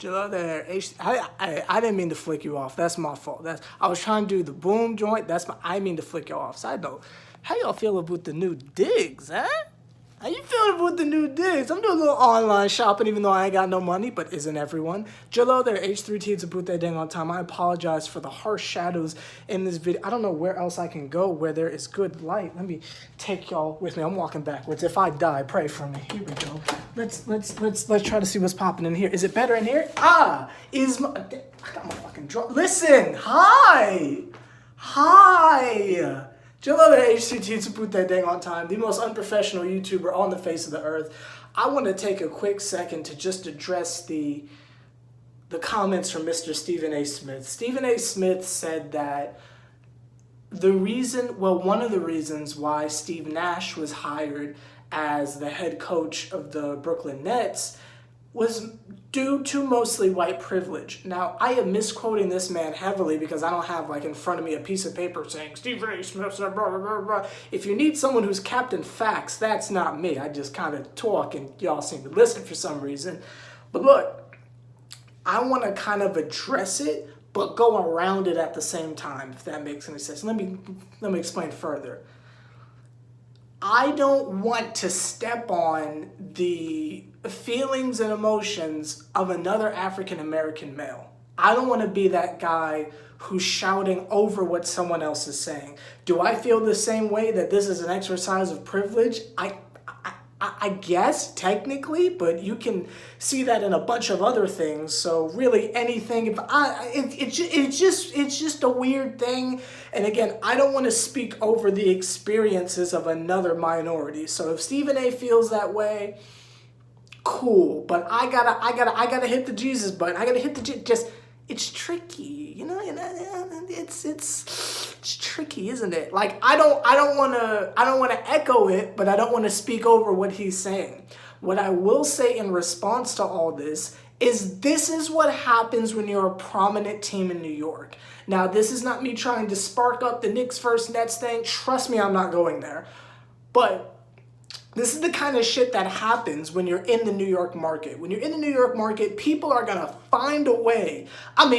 Hello there. I didn't mean to flick you off. That's my fault. I was trying to do the boom joint. I mean to flick you off. Side note, how y'all feel about the new digs, huh? How you feeling about the new digs? I'm doing a little online shopping even though I ain't got no money, but isn't everyone? Hello there, H3T to boot that ding on time. I apologize for the harsh shadows in this video. I don't know where else I can go where there is good light. Let me take y'all with me. I'm walking backwards. If I die, pray for me. Here we go. Let's try to see what's popping in here. Is it better in here? I got my fucking draw. Listen, hi. Hello there, HCT to boot that dang on time, the most unprofessional YouTuber on the face of the earth. I want to take a quick second to just address the comments from Mr. Stephen A. Smith. Stephen A. Smith said that one of the reasons why Steve Nash was hired as the head coach of the Brooklyn Nets was due to mostly white privilege. Now, I am misquoting this man heavily because I don't have in front of me a piece of paper saying Stephen A. Smith said blah, blah, blah, blah. If you need someone who's Captain Facts, that's not me. I just kind of talk and y'all seem to listen for some reason. But look, I want to kind of address it, but go around it at the same time, if that makes any sense. Let me explain further. I don't want to step on the feelings and emotions of another African-American male. I don't want to be that guy who's shouting over what someone else is saying. Do I feel the same way that this is an exercise of privilege? I guess, technically, but you can see that in a bunch of other things. So really anything, it's just a weird thing. And again, I don't want to speak over the experiences of another minority. So if Stephen A. feels that way, cool. But I gotta hit the Jesus button. I gotta hit it's tricky, it's tricky, isn't it? I don't want to echo it, but I don't want to speak over what he's saying. What I will say in response to all this is what happens when you're a prominent team in New York. Now, this is not me trying to spark up the Knicks versus Nets thing. Trust me, I'm not going there. But this is the kind of shit that happens when you're in the New York market. When you're in the New York market, people are going to find a way.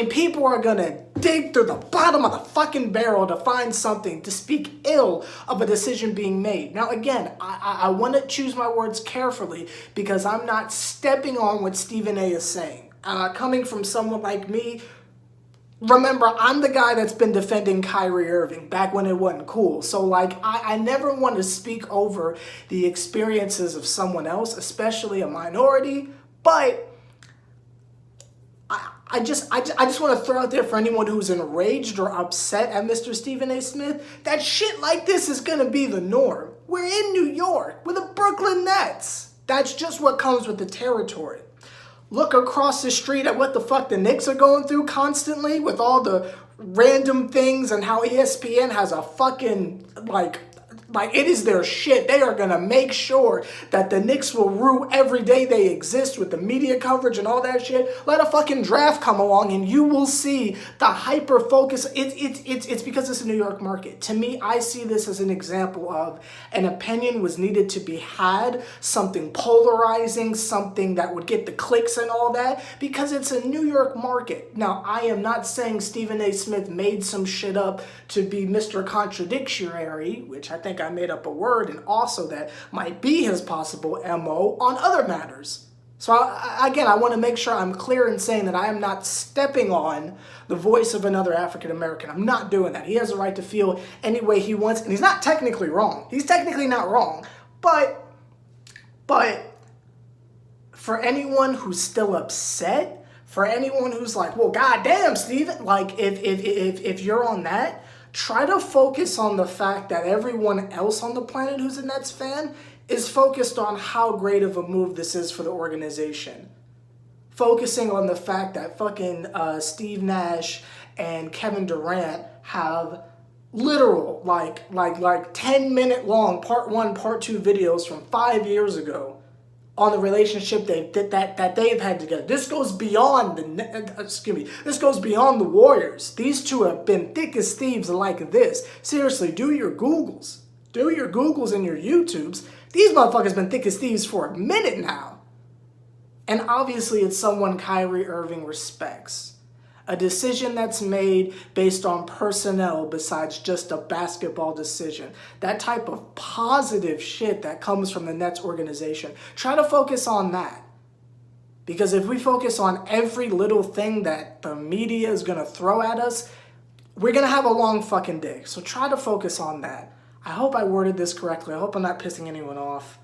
People are going to dig through the bottom of the fucking barrel to find something to speak ill of a decision being made. Now, again, I want to choose my words carefully because I'm not stepping on what Stephen A. is saying. Coming from someone like me, remember, I'm the guy that's been defending Kyrie Irving back when it wasn't cool. So, I never want to speak over the experiences of someone else, especially a minority. But I just want to throw out there for anyone who's enraged or upset at Mr. Stephen A. Smith that shit like this is going to be the norm. We're in New York. We're the Brooklyn Nets. That's just what comes with the territory. Look across the street at what the fuck the Knicks are going through constantly with all the random things and how ESPN has a fucking, it is their shit. They are going to make sure that the Knicks will rue every day they exist with the media coverage and all that shit. Let a fucking draft come along and you will see the hyper focus. It's because it's a New York market. To me, I see this as an example of an opinion was needed to be had, something polarizing, something that would get the clicks and all that, because it's a New York market. Now, I am not saying Stephen A. Smith made some shit up to be Mr. Contradictionary, which I think I made up a word, and also that might be his possible MO on other matters. So again, I want to make sure I'm clear in saying that I am not stepping on the voice of another African American. I'm not doing that. He has a right to feel any way he wants, and he's not technically wrong. He's technically not wrong, but for anyone who's still upset, for anyone who's like, well, goddamn, Steven, if you're on that, try to focus on the fact that everyone else on the planet who's a Nets fan is focused on how great of a move this is for the organization. Focusing on the fact that fucking Steve Nash and Kevin Durant have literal, 10-minute long part 1, part 2 videos from 5 years ago on the relationship that they've had together. This goes beyond this goes beyond the Warriors. These two have been thick as thieves like this. Seriously, do your Googles. Do your Googles and your YouTubes. These motherfuckers been thick as thieves for a minute now. And obviously it's someone Kyrie Irving respects. A decision that's made based on personnel besides just a basketball decision. That type of positive shit that comes from the Nets organization. Try to focus on that. Because if we focus on every little thing that the media is going to throw at us, we're going to have a long fucking day. So try to focus on that. I hope I worded this correctly. I hope I'm not pissing anyone off.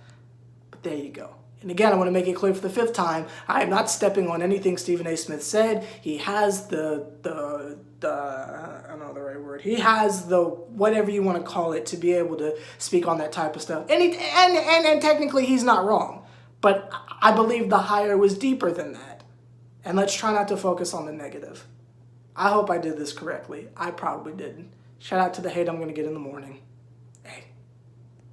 But there you go. And again, I want to make it clear for the 5th time, I am not stepping on anything Stephen A. Smith said. He has the I don't know the right word. He has the whatever you want to call it to be able to speak on that type of stuff. And technically he's not wrong. But I believe the hire was deeper than that. And let's try not to focus on the negative. I hope I did this correctly. I probably didn't. Shout out to the hate I'm going to get in the morning.